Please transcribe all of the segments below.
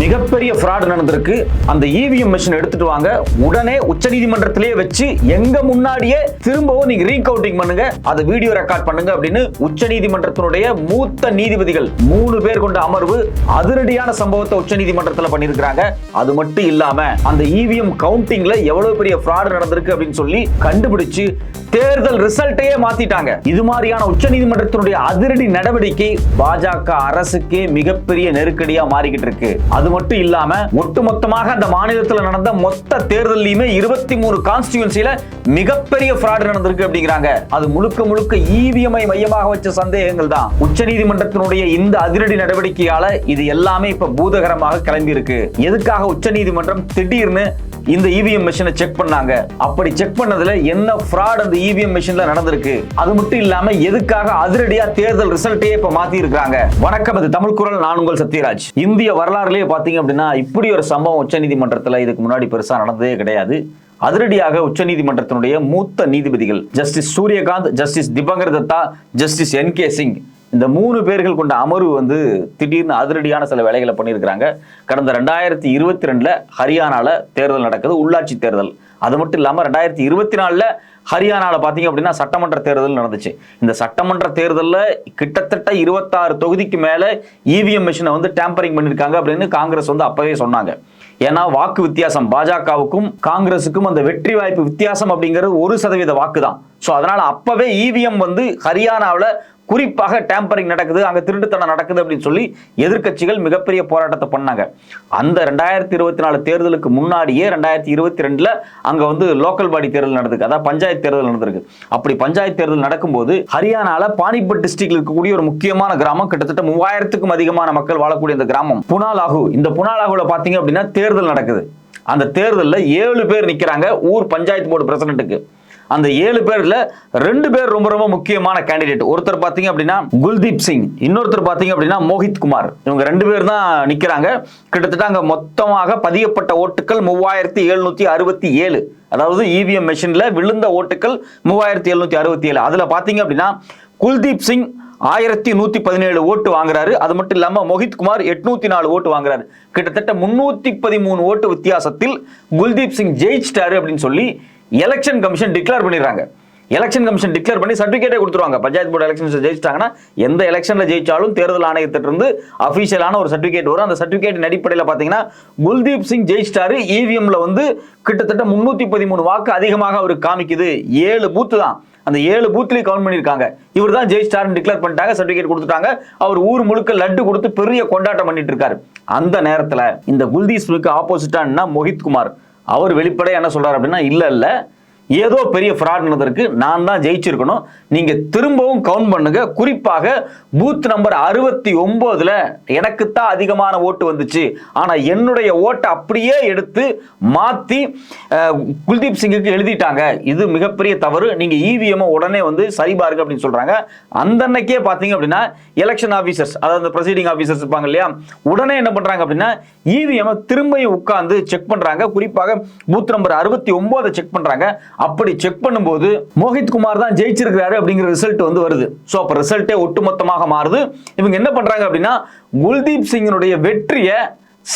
மிகப்பெரிய ஃப்ராட் நடந்திருக்கு. அந்த இவிஎம் மெஷின் எடுத்துட்டு வாங்க, உடனே உச்சநீதிமன்றத்திலேயே வச்சு எங்க முன்னாடியே திரும்பவும் நீங்க ரீகவுண்டிங் பண்ணுங்க, அதை வீடியோ ரெக்கார்ட் பண்ணுங்க அப்படின்னு உச்சநீதிமன்றத்தினுடைய மூத்த நீதிபதிகள் 3 பேர் கொண்ட அமர்வு அதிரடியான சம்பவத்தை உச்சநீதிமன்றத்தில் பண்ணியிருக்கிறாங்க. அது மட்டும் இல்லாம அந்த இவிஎம் கவுண்டிங்ல எவ்வளவு பெரிய ஃப்ராட் நடந்திருக்கு அப்படின்னு சொல்லி கண்டுபிடிச்சு தேர்தல் ரிசல்ட்டையே மாத்திட்டாங்க. இது மாதிரியான உச்சநீதிமன்றத்தினுடைய அதிரடி நடவடிக்கை பாஜக அரசுக்கு மிகப்பெரிய நெருக்கடியா மாறிக்கிட்டு இருக்கு. அது மட்டும் இல்லாம ஒட்டுமொத்தமாக அந்த மாநிலத்தில் நடந்த மொத்த தேர்தலையுமே 23 கான்ஸ்டிட்யூன்சில மிகப்பெரிய ஃப்ராட் நடந்திருக்கு அப்படிங்கிறாங்க. அது முழுக்க முழுக்க இவிஎம் மையமாக வச்ச சந்தேகங்கள் தான். உச்சநீதிமன்றத்தினுடைய இந்த அதிரடி நடவடிக்கையால இது எல்லாமே இப்ப பூதகரமாக கிளம்பி இருக்கு. எதுக்காக உச்சநீதிமன்றம் திடீர்னு இந்த இவிஎம் மெஷினை செக் பண்ணாங்க? அப்படி செக் பண்ணதுல என்ன ஃப்ராட் அந்த இவிஎம் மெஷின்ல நடந்திருக்கு? அது மட்டும் இல்லாம எதுக்காக அதிரடியா தேர்தல் ரிசல்ட்டையே இப்ப மாத்தி இருக்காங்க? வணக்கம், இது தமிழ் குரல், நான் உங்கள் சத்யராஜ். இந்திய வரலாறுலயே பாத்தீங்க அப்படின்னா இப்படி ஒரு சம்பவம் உச்சநீதிமன்றத்துல இதுக்கு முன்னாடி பெருசா நடந்ததே கிடையாது. அதிரடியாக உச்சநீதிமன்றத்தினுடைய மூத்த நீதிபதிகள் justice Suryakant, justice Dipankar Datta, justice N K. Singh, இந்த 3 பேர்கள் கொண்ட அமர்வு திடீர்னு அதிரடியான சில வேலைகளை பண்ணியிருக்கிறாங்க. கடந்த 2022 ஹரியானால தேர்தல் நடக்குது, உள்ளாட்சி தேர்தல். அது மட்டும் இல்லாமல் 2024 ஹரியானால பார்த்தீங்க அப்படின்னா சட்டமன்ற தேர்தல் நடந்துச்சு. இந்த சட்டமன்ற தேர்தலில் கிட்டத்தட்ட 26 தொகுதிக்கு மேலே இவிஎம் மெஷினை டேம்பரிங் பண்ணியிருக்காங்க அப்படின்னு காங்கிரஸ் அப்பவே சொன்னாங்க. ஏன்னா வாக்கு வித்தியாசம் பாஜகவுக்கும் காங்கிரஸுக்கும் அந்த வெற்றி வாய்ப்பு வித்தியாசம் அப்படிங்கிறது 1% வாக்கு தான். ஸோ அதனால அப்பவே இவிஎம் ஹரியானாவில் குறிப்பாக டேம்பரிங் நடக்குது, அங்க திருட்டுத்தனம் நடக்குது அப்படின்னு சொல்லி எதிர்க்கட்சிகள் மிகப்பெரிய போராட்டத்தை பண்ணாங்க. அந்த 2024 தேர்தலுக்கு முன்னாடியே 2022 அங்க லோக்கல் பாடி தேர்தல் நடந்திருக்கு, அதாவது பஞ்சாயத்து தேர்தல் நடந்திருக்கு. அப்படி பஞ்சாயத்து தேர்தல் நடக்கும்போது ஹரியானால பானிபட் டிஸ்ட்ரிக்ட்ல இருக்கக்கூடிய ஒரு முக்கியமான கிராமம், கிட்டத்தட்ட 3000க்கும் அதிகமான மக்கள் வாழக்கூடிய இந்த கிராமம் புனாலாகு. இந்த புனாலாகுல பாத்தீங்க அப்படின்னா தேர்தல் நடக்குது. அந்த தேர்தலில் 7 பேர் நிக்கிறாங்க ஊர் பஞ்சாயத்து போர்டு பிரசிடென்ட்டுக்கு. அந்த 7 பேர்ல 2 பேர் ரொம்ப ரொம்ப முக்கியமான கேண்டிடேட். ஒருத்தர் பாத்தீங்க அப்படின்னா குல்தீப் சிங், இன்னொருத்தர் பாத்தீங்க அப்படின்னா மோஹித் குமார். இவங்க 2 பேர் தான் நிக்கிறாங்க. கிட்டத்தட்ட அங்க மொத்தமாக பதியப்பட்ட ஓட்டுகள் 3767. அதாவது இவிஎம் மெஷின்ல விழுந்த ஓட்டுகள் 3767. அதுல பாத்தீங்க அப்படின்னா குல்தீப் சிங் 1117 ஓட்டு வாங்குறாரு. அது மட்டும் இல்லாம மோஹித் குமார் 804 ஓட்டு வாங்குறாரு. கிட்டத்தட்ட 313 ஓட்டு வித்தியாசத்தில் குல்தீப் சிங் ஜெயிச்சிட்டாரு அப்படின்னு சொல்லி எலெக்ஷன் கமிஷன் டிக்ளேர் பண்ணிடுறாங்க. எலெக்ஷன் கமிஷன் டிக்ளேர் பண்ணி சர்டிபிகேட்டே கொடுத்துருவாங்க. பஞ்சாயத்து போர்டு எலெக்ஷன்ஸ் ஜெயிச்சிட்டாங்கன்னா எந்த எலெக்ஷன்ல ஜெயிச்சாலும் தேர்தல் ஆணையத்திலிருந்து அபிஷியலான ஒரு சர்டிபிகேட் வரும். அந்த சர்டிபிகேட் அடிப்படையில் பாத்தீங்கன்னா குல்தீப் சிங் ஜெயிச்சிட்டாரு. இவிஎம்ல கிட்டத்தட்ட 313 வாக்கு அதிகமாக அவருக்கு காமிக்குது. 7 பூத்து தான், அந்த 7 பூத்லயும் கவுண்ட் பண்ணிருக்காங்க. இவர் தான் ஜெயிச்சிட்டாருன்னு டிக்ளேர் பண்ணிட்டாங்க, சர்டிபிகேட் கொடுத்துட்டாங்க. அவர் ஊர் முழுக்க லட்டு கொடுத்து பெரிய கொண்டாட்டம் பண்ணிட்டு இருக்காரு. அந்த நேரத்தில் இந்த குல்தீப் சிங்க்கு ஆப்போசிட்டா மோஹித் குமார் அவர் வெளிப்படையா என்ன சொல்றாரு அப்படின்னா, இல்ல ஏதோ பெரிய ஃப்ராட் நடந்திருக்கு, நான் தான் ஜெயிச்சிருக்கணும், நீங்க திரும்பவும் கவுண்ட் பண்ணுங்க. குறிப்பாக பூத் நம்பர் 69ல எனக்கு தான் அதிகமான ஓட்டு வந்துச்சு, ஆனா என்னுடைய ஓட்டை அப்படியே எடுத்து மாத்தி குல்தீப் சிங்குக்கு எழுதிட்டாங்க. இது மிகப்பெரிய தவறு, நீங்க இவிஎம் உடனே சரிபாருங்க அப்படின்னு சொல்றாங்க. அந்த அன்னைக்கே பாத்தீங்க அப்படின்னா எலெக்ஷன் ஆபீசர்ஸ், அதாவது ப்ரொசீடிங் ஆபீசர்ஸ் இருப்பாங்க இல்லையா, உடனே என்ன பண்றாங்க அப்படின்னா இவிஎம் திரும்பியும் உட்கார்ந்து செக் பண்றாங்க. குறிப்பாக பூத் நம்பர் 69 செக் பண்றாங்க. அப்படி செக் பண்ணும்போது மோஹித் குமார் தான் ஜெயிச்சிருக்காரு அப்படிங்கிற ரிசல்ட் வருது. சோ அப்ப ரிசல்ட்டே ஒட்டுமொத்தமாக மாறுது. இவங்க என்ன பண்றாங்க அப்படின்னா குல்தீப் சிங்கினுடைய வெற்றியை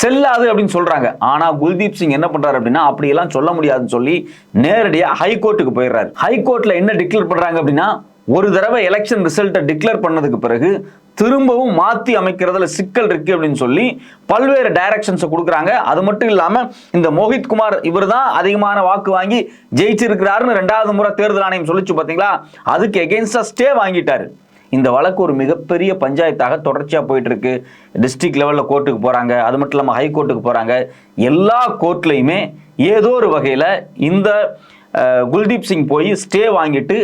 செல்லாது அப்படின்னு சொல்றாங்க. ஆனா குல்தீப் சிங் என்ன பண்றாரு அப்படின்னா அப்படி எல்லாம் சொல்ல முடியாதுன்னு சொல்லி நேரடியா ஹைகோர்ட்டுக்கு போயிடுறாரு. ஹைகோர்ட்ல என்ன டிக்ளேர் பண்றாங்க அப்படின்னா, ஒரு தடவை எலெக்ஷன் ரிசல்ட்டை டிக்ளேர் பண்ணதுக்கு பிறகு திரும்பவும் மாத்தி அமைக்கிறதுல சிக்கல் இருக்கு அப்படின்னு சொல்லி பல்வேறு டைரக்ஷன்ஸ் கொடுக்குறாங்க. அது மட்டும் இல்லாம இந்த மோஹித் குமார் இவர் தான் அதிகமான வாக்கு வாங்கி ஜெயிச்சிருக்கிறாருன்னு 2வது முறை தேர்தல் ஆணையம் சொல்லிச்சு பாத்தீங்களா, அதுக்கு எகென்ஸ்டா ஸ்டே வாங்கிட்டாரு. இந்த வழக்கு ஒரு மிகப்பெரிய பஞ்சாயத்தாக தொடர்ச்சியா போயிட்டு இருக்கு. டிஸ்ட்ரிக்ட் லெவல்ல கோர்ட்டுக்கு போறாங்க, அது மட்டும் இல்லாம ஹைகோர்ட்டுக்கு போறாங்க. எல்லா கோர்ட்லயுமே ஏதோ ஒரு வகையில இந்த குல்தீப் சிங் போய் ஸ்டே வாங்கிட்டு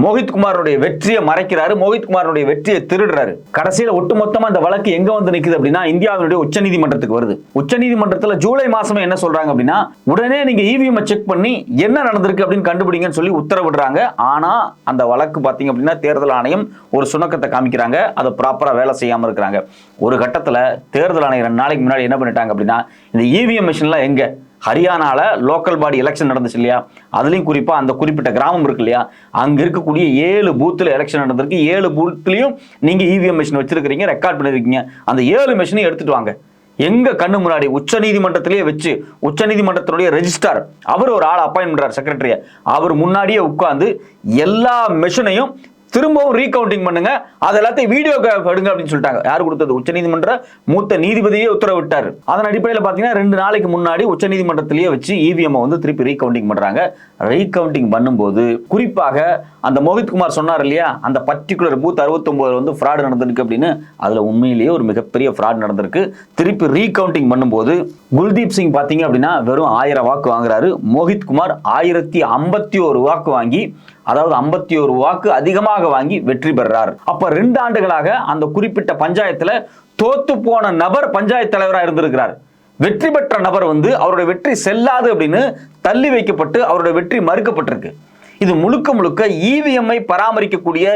மோஹித் குமாருடைய வெற்றியை மறைக்கிறாரு, மோஹித் குமாருடைய வெற்றியை திருடுறாரு. கடைசியில் ஒட்டுமொத்தமா இந்த வழக்கு எங்க நிக்குது அப்படின்னா இந்தியாவினுடைய உச்சநீதிமன்றத்துக்கு வருது. உச்சநீதிமன்றத்தில் ஜூலை மாசமே என்ன சொல்றாங்க அப்படின்னா, உடனே நீங்க இவிஎம் செக் பண்ணி என்ன நடந்திருக்கு அப்படின்னு கண்டுபிடிங்கன்னு சொல்லி உத்தரவிடுறாங்க. ஆனா அந்த வழக்கு பாத்தீங்க அப்படின்னா தேர்தல் ஆணையம் ஒரு சுணக்கத்தை காமிக்கிறாங்க, அதை ப்ராப்பரா வேலை செய்யாம இருக்கிறாங்க. ஒரு கட்டத்தில் தேர்தல் ஆணையம் 2 நாளைக்கு முன்னாடி என்ன பண்ணிட்டாங்க அப்படின்னா, இந்த இவிஎம் மிஷின்லாம் எங்க ஹரியானால லோக்கல் பாடி எலெக்ஷன் நடந்துச்சு இல்லையா, அதுலயும் குறிப்பா அந்த குறிப்பிட்ட கிராமம் இருக்கு இல்லையா, அங்க இருக்கக்கூடிய 7 பூத்துல எலெக்ஷன் நடந்திருக்கு. 7 பூத்லயும் நீங்க இவிஎம் மெஷின் வச்சிருக்கீங்க, ரெக்கார்ட் பண்ணிருக்கீங்க. அந்த 7 மெஷினையும் எடுத்துட்டு வாங்க. எங்க கண்ணு முன்னாடி உச்சநீதிமன்றத்திலேயே வச்சு உச்சநீதிமன்றத்தினுடைய ரெஜிஸ்ட்ரார் அவர் ஒரு ஆள் அப்பாயின்ட் பண்றார், செக்ரட்டரிய, அவர் முன்னாடியே உட்கார்ந்து எல்லா மெஷினையும் திரும்பவும் ரீகவுண்டிங் பண்ணுங்க, அது எல்லாத்தையும் வீடியோ எடுங்க அப்படின்னு சொல்லிட்டாங்க. யார் கொடுத்தது? உச்சநீதிமன்ற மூத்த நீதிபதியே உத்தரவிட்டார். அதன் அடிப்படையில் பாத்தீங்கன்னா 2 நாளைக்கு முன்னாடி உச்சநீதிமன்றத்திலேயே வச்சு இவிஎம் வந்து திருப்பி ரீகவுண்டிங் பண்றாங்க. ரீகவுண்டிங் பண்ணும்போது குறிப்பாக அந்த மோஹித்குமார் சொன்னார் இல்லையா, அந்த பர்டிகுலர் பூத் 69 வந்து ஃப்ராட் நடந்திருக்கு அப்படின்னு, அதுல உண்மையிலேயே ஒரு மிகப்பெரிய ஃப்ராட் நடந்திருக்கு. திருப்பி ரீகவுண்டிங் பண்ணும்போது குல்தீப் சிங் பாத்தீங்க அப்படின்னா வெறும் 1000 வாக்கு வாங்குறாரு. மோஹித்குமார் 1051 வாக்கு வாங்கி, அதாவது 51 வாக்கு அதிகமாக வாங்கி வெற்றி பெறார். அப்ப 2 ஆண்டுகளாக அந்த குறிப்பிட்ட பஞ்சாயத்துல தோத்து போன நபர் பஞ்சாயத்து தலைவராக இருந்திருக்கிறார். வெற்றி பெற்ற நபர் வந்து அவருடைய வெற்றி செல்லாது அப்படின்னு தள்ளி வைக்கப்பட்டு அவருடைய வெற்றி மறுக்கப்பட்டிருக்கு. இது முழுக்க முழுக்க இவிஎம் பராமரிக்கக்கூடிய,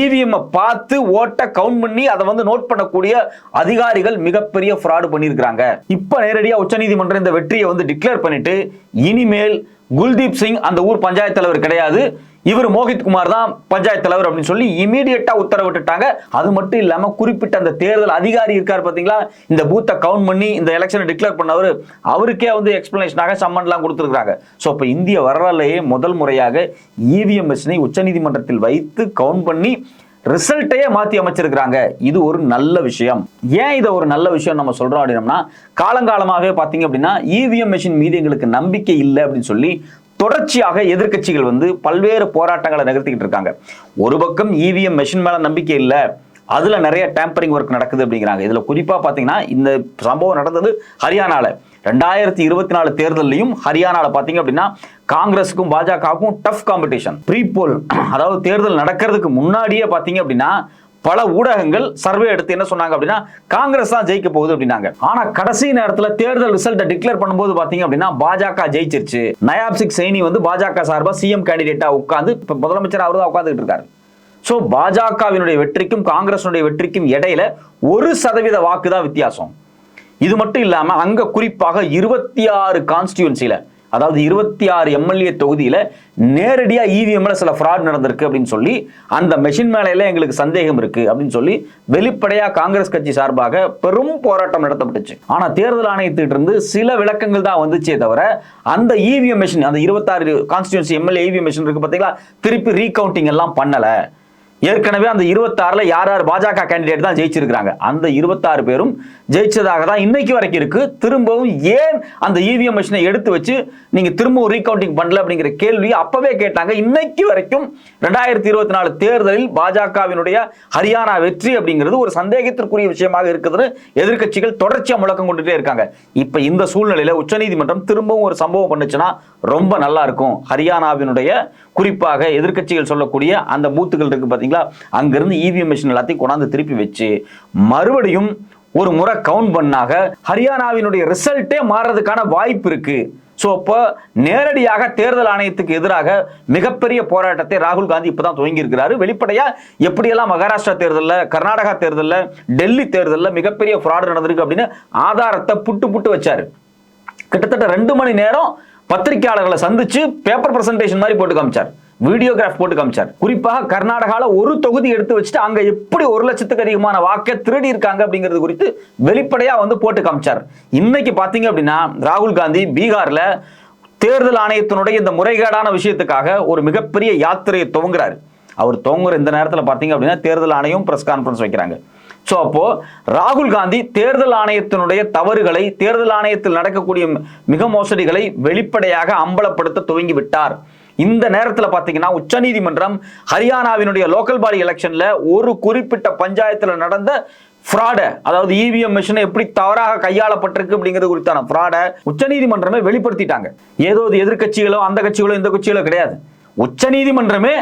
இவிஎம் பார்த்து ஓட்ட கவுண்ட் பண்ணி அதை வந்து நோட் பண்ணக்கூடிய அதிகாரிகள் மிகப்பெரிய ஃப்ராட் பண்ணியிருக்காங்க. இப்ப நேரடியா உச்சநீதிமன்றம் இந்த வெற்றியை வந்து டிக்ளேர் பண்ணிட்டு, இனிமேல் குல்தீப் சிங் அந்த ஊர் பஞ்சாயத்து தலைவர் கிடையாது, இவர் மோஹித்குமார் தான் பஞ்சாயத்து தலைவர் அப்படின்னு சொல்லி இமீடியட்டா உத்தரவிட்டுட்டாங்க. அது மட்டும் இல்லாம குறிப்பிட்ட அந்த தேர்தல் அதிகாரி இருக்கார் பாத்தீங்களா, இந்த பூத்தை கவுண்ட் பண்ணி இந்த எலெக்ஷனை டிக்ளேர் பண்ணவர், அவருக்கே வந்து எக்ஸ்பிளனேஷனாக சம்மன்லாம் கொடுத்துருக்காங்க. ஸோ இப்போ இந்திய வரலாறுலேயே முதல் முறையாக இவிஎம் மிஷினை உச்சநீதிமன்றத்தில் வைத்து கவுண்ட் பண்ணி ரிசல்ட்டையே மாற்றி அமைச்சிருக்கிறாங்க. இது ஒரு நல்ல விஷயம். ஏன் இதை ஒரு நல்ல விஷயம் நம்ம சொல்றோம் அப்படின்னா, காலங்காலமாகவே பார்த்தீங்க அப்படின்னா இவிஎம் மிஷின் மீது எங்களுக்கு நம்பிக்கை இல்லை அப்படின்னு சொல்லி தொடர்ச்சியாக எதிர்க்கட்சிகள் வந்து பல்வேறு போராட்டங்களை நகர்த்திக்கிட்டு இருக்காங்க. ஒரு பக்கம் இவிஎம் மெஷின் மேல நம்பிக்கை இல்லை, அதுல நிறைய டேம்பரிங் ஒர்க் நடக்குது அப்படிங்கிறாங்க. இதுல குறிப்பா பாத்தீங்கன்னா இந்த சம்பவம் நடந்தது ஹரியானால 2024 தேர்தலையும் ஹரியானால பாத்தீங்க அப்படின்னா காங்கிரஸுக்கும் பாஜகவுக்கும் டஃப் காம்படிஷன். ப்ரீ போல், அதாவது தேர்தல் நடக்கிறதுக்கு முன்னாடியே பாத்தீங்க அப்படின்னா பல ஊடகங்கள் சர்வே எடுத்து என்ன சொன்னாங்க அப்படின்னா காங்கிரஸ் தான் ஜெயிக்க போகுது அப்படின்னாங்க. ஆனா கடைசி நேரத்தில் தேர்தல் ரிசல்ட்டை டிக்ளேர் பண்ணும்போது பாத்தீங்க அப்படின்னா பாஜக ஜெயிச்சிருச்சு. நயாப் சிங் சைனி வந்து பாஜக சார்பா சிஎம் கேண்டிடேட்டா உட்கார்ந்து முதலமைச்சர் அவர் தான் உட்கார்ந்துட்டு இருக்காரு. சோ பாஜகவினுடைய வெற்றிக்கும் காங்கிரஸுடைய வெற்றிக்கும் இடையில 1% வாக்கு தான் வித்தியாசம். இது மட்டும் இல்லாம அங்க குறிப்பாக 26 கான்ஸ்டியூன்சில, அதாவது 26 எம்எல்ஏ தொகுதியில நேரடியா இவிஎம்ல சில ஃப்ராட் நடந்திருக்கு அப்படின்னு சொல்லி அந்த மெஷின் மேல எங்களுக்கு சந்தேகம் இருக்கு அப்படின்னு சொல்லி வெளிப்படையா காங்கிரஸ் கட்சி சார்பாக பெரும் போராட்டம் நடத்தப்பட்டுச்சு. ஆனா தேர்தல் ஆணையத்திட்ட இருந்து சில விளக்கங்கள் தான் வந்துச்சே தவிர அந்த இவிஎம் மெஷின், அந்த 26 கான்ஸ்டியூன்சி எம்எல்ஏ இவிஎம் மெஷின் இருக்கு பாத்தீங்களா, திருப்பி ரீகவுண்டிங் எல்லாம் பண்ணல. ஏற்கனவே அந்த 26ல யார் யார் பாஜக கேண்டிடேட் தான் ஜெயிச்சிருக்காங்க, அந்த 26 பேரும் ஜெயிச்சதாக தான் இன்னைக்கு வரைக்கும் இருக்கு. திரும்பவும் ஏன் அந்த இவிஎம் மிஷினை எடுத்து வச்சு நீங்க திரும்பவும் ரீகவுண்டிங் பண்ணல அப்படிங்கிற கேள்வி அப்பவே கேட்டாங்க. இன்னைக்கு வரைக்கும் 2024 தேர்தலில் பாஜகவினுடைய ஹரியானா வெற்றி அப்படிங்கிறது ஒரு சந்தேகத்திற்குரிய விஷயமாக இருக்குதுன்னு எதிர்க்கட்சிகள் தொடர்ச்சியா முழக்கம் கொண்டுட்டே இருக்காங்க. இப்ப இந்த சூழ்நிலையில உச்சநீதிமன்றம் திரும்பவும் ஒரு சம்பவம் பண்ணுச்சுன்னா ரொம்ப நல்லா இருக்கும். ஹரியானாவினுடைய குறிப்பாக எதிர்க்கட்சிகள் சொல்லக்கூடிய அந்த பூத்துகள் இருக்கு பாத்தீங்களா, அங்கிருந்து இவிஎம் மிஷின் எல்லாத்தையும் கொண்டாந்து திருப்பி வச்சு மறுபடியும் ஒரு முறை கவுண்ட் பண்ணாக ஹரியானாவினுடைய ரிசல்ட்டே மாறதுக்கான வாய்ப்பு இருக்கு. சோ அப்ப நேரடியாக தேர்தல் ஆணையத்துக்கு எதிராக மிகப்பெரிய போராட்டத்தை ராகுல் காந்தி இப்பதான் துவங்கி இருக்கிறாரு. வெளிப்படையா எப்படியெல்லாம் மகாராஷ்டிரா தேர்தலில், கர்நாடகா தேர்தலில், டெல்லி தேர்தலில் மிகப்பெரிய ஃப்ராட் நடந்திருக்கு அப்படின்னு ஆதாரத்தை புட்டு வச்சாரு. கிட்டத்தட்ட 2 மணி நேரம் பத்திரிகையாளர்களை சந்திச்சு பேப்பர் பிரசன்டேஷன் மாதிரி போட்டு காமிச்சார், வீடியோகிராஃப் போட்டு காமிச்சார். குறிப்பாக கர்நாடகால ஒரு தொகுதி எடுத்து வச்சுட்டு அங்க எப்படி 1 லட்சத்துக்கு அதிகமான வாக்கை திருடி இருக்காங்க அப்படிங்கிறது குறித்து வெளிப்படையா வந்து போட்டு காமிச்சார். இன்னைக்கு பாத்தீங்க அப்படின்னா ராகுல் காந்தி பீகார்ல தேர்தல் ஆணையத்தினுடைய இந்த முறைகேடான விஷயத்துக்காக ஒரு மிகப்பெரிய யாத்திரையை துவங்குறாரு. அவர் துவங்குற இந்த நேரத்தில் பாத்தீங்க அப்படின்னா தேர்தல் ஆணையம் பிரஸ் கான்ஃபரன்ஸ் வைக்கிறாங்க. சோ அப்போ ராகுல் காந்தி தேர்தல் ஆணையத்தினுடைய தவறுகளை, தேர்தல் ஆணையத்தில் நடக்கக்கூடிய மிக மோசடிகளை வெளிப்படையாக அம்பலப்படுத்த துவங்கி விட்டார். இந்த நேரத்தில் பாத்தீங்கன்னா உச்சநீதிமன்றம் ஹரியானாவினுடைய லோக்கல் பாடி எலெக்ஷன்ல ஒரு குறிப்பிட்ட பஞ்சாயத்துல நடந்த ஃப்ராட, அதாவது இவிஎம் மிஷினை எப்படி தவறாக கையாளப்பட்டிருக்கு அப்படிங்கிறது குறித்தான ஃப்ராட உச்சநீதிமன்றமே வெளிப்படுத்திட்டாங்க. ஏதோ எதிர்கட்சிகளோ அந்த கட்சிகளோ இந்த கட்சிகளோ கிடையாது, உச்சநீதிமன்றமே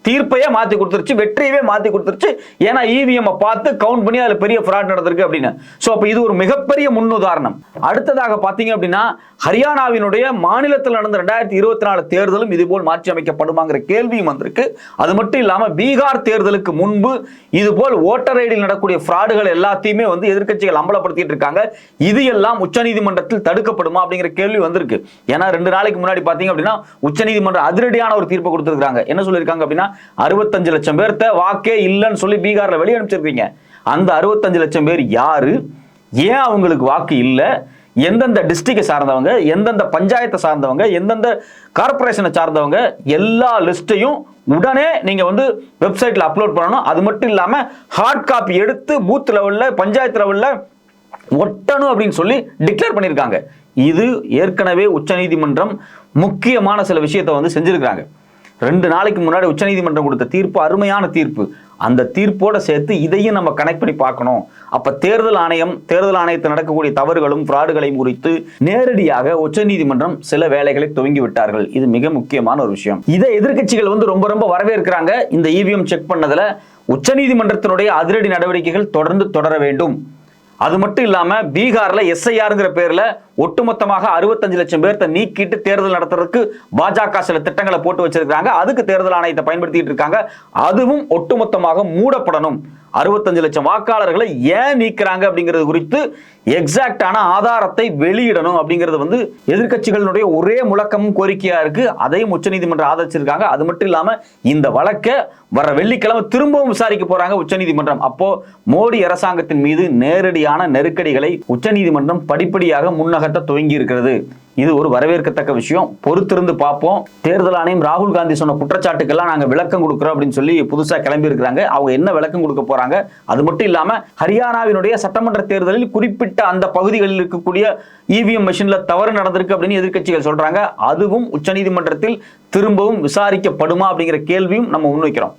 தீர்ப்பையே மாத்தி கொடுத்துருச்சு, வெற்றியவே மாத்தி கொடுத்துருச்சு. ஏன்னா இவிஎம் பார்த்து கவுண்ட் பண்ணி அதுல பெரிய ஃப்ராட் நடந்திருக்கு அப்படின்னு. சோ அப்ப இது ஒரு மிகப்பெரிய முன்னுதாரணம். அடுத்ததாக பாத்தீங்க அப்படின்னா ஹரியானாவினுடைய மாநிலத்தில் நடந்த 2024 தேர்தலும் இதுபோல் மாற்றி அமைக்கப்படுமாங்கிற கேள்வியும் வந்திருக்கு. அது மட்டும் இல்லாம பீகார் தேர்தலுக்கு முன்பு இதுபோல் ஓட்டர் ஐடியில் நடக்கூடிய ஃப்ராடுகள் எல்லாத்தையுமே வந்து எதிர்க்கட்சிகள் அம்பலப்படுத்திட்டு இருக்காங்க. இது எல்லாம் உச்சநீதிமன்றத்தில் தடுக்கப்படுமா அப்படிங்கிற கேள்வி வந்திருக்கு. ஏன்னா 2 நாளைக்கு முன்னாடி பாத்தீங்க அப்படின்னா உச்சநீதிமன்றம் அதிரடியான ஒரு தீர்ப்பு கொடுத்திருக்காங்க. என்ன சொல்லியிருக்காங்க அப்படின்னா 65 லட்சம் பேர்த்த வாக்கே இல்லைன்னு சொல்லி பீகார்ல வெளியே அனுப்பிச்சிருக்கீங்க. அந்த 65 லட்சம் பேர் யாரு, ஏன் அவங்களுக்கு வாக்கு இல்லை, எந்தெந்த டிஸ்ட்ரிக்டை சார்ந்தவங்க, எந்தெந்த பஞ்சாயத்தை சார்ந்தவங்க, எந்தெந்த கார்பரேஷனை சார்ந்தவங்க, எல்லா லிஸ்ட்டையும் உடனே நீங்க வெப்சைட்ல அப்லோட் பண்ணணும். அது மட்டும் இல்லாம ஹார்ட் காப்பி எடுத்து பூத் லெவல்ல, பஞ்சாயத்து லெவல்ல ஒட்டணும் அப்படின்னு சொல்லி டிக்ளேர் பண்ணியிருக்காங்க. இது ஏற்கனவே உச்சநீதிமன்றம் முக்கியமான சில விஷயத்தை செஞ்சிருக்காங்க. 2 நாளைக்கு முன்னாடி உச்சநீதிமன்றம் கொடுத்த தீர்ப்பு அருமையான தீர்ப்பு. அந்த தீர்ப்போட சேர்த்து இதையும் நம்ம கனெக்ட் பண்ணி பார்க்கணும். அப்ப தேர்தல் ஆணையத்தில் நடக்கக்கூடிய தவறுகளும் ஃப்ராடுகளையும் குறித்து நேரடியாக உச்சநீதிமன்றம் சில வேலைகளை துவங்கி விட்டார்கள். இது மிக முக்கியமான ஒரு விஷயம். இதை எதிர்க்கட்சிகள் ரொம்ப ரொம்ப வரவேற்கிறாங்க. இந்த இவிஎம் செக் பண்ணதுல உச்சநீதிமன்றத்தினுடைய அதிரடி நடவடிக்கைகள் தொடர்ந்து தொடர வேண்டும். அது மட்டும் இல்லாம பீகார்ல எஸ்ஐஆர்ங்கிற பேர்ல ஒட்டுமொத்தமாக 65 லட்சம் பேர்த்த நீக்கிட்டு தேர்தல் நடத்துறதுக்கு பாஜக சில திட்டங்களை போட்டு வச்சிருக்காங்க. அதுக்கு தேர்தல் ஆணையத்தை பயன்படுத்திட்டு இருக்காங்க. அதுவும் ஒட்டுமொத்தமாக மூடப்படணும். 65 லட்சம் வாக்காளர்களை ஏன் நீக்கிறாங்க அப்படிங்கிறது குறித்து எக்ஸாக்டான ஆதாரத்தை வெளியிடணும் அப்படிங்கிறது எதிர்க்கட்சிகளுடைய ஒரே முழக்கமும் கோரிக்கையா இருக்கு. அதையும் உச்சநீதிமன்றம் ஆதரிச்சிருக்காங்க. அது மட்டும் இல்லாம இந்த வழக்கை வர வெள்ளிக்கிழமை திரும்பவும் விசாரிக்க போறாங்க உச்சநீதிமன்றம். அப்போ மோடி அரசாங்கத்தின் மீது நேரடியான நெருக்கடிகளை உச்சநீதிமன்றம் படிப்படியாக முன்னகர்த்த துவங்கி இருக்கிறது. இது ஒரு வரவேற்கத்தக்க விஷயம். பொறுத்திருந்து பார்ப்போம். தேர்தல் ஆணையம் ராகுல் காந்தி சொன்ன குற்றச்சாட்டுக்கெல்லாம் நாங்க விளக்கம் கொடுக்கிறோம் அப்படின்னு சொல்லி புதுசா கிளம்பி இருக்கிறாங்க. அவங்க என்ன விளக்கம் கொடுக்க போறாங்க? அது மட்டும் இல்லாம ஹரியானாவினுடைய சட்டமன்ற தேர்தலில் குறிப்பிட்ட அந்த பகுதிகளில் இருக்கக்கூடிய இவிஎம் மெஷின்ல தவறு நடந்திருக்கு அப்படின்னு எதிர்க்கட்சிகள் சொல்றாங்க. அதுவும் உச்சநீதிமன்றத்தில் திரும்பவும் விசாரிக்கப்படுமா அப்படிங்கிற கேள்வியும் நம்ம முன்வைக்கிறோம்.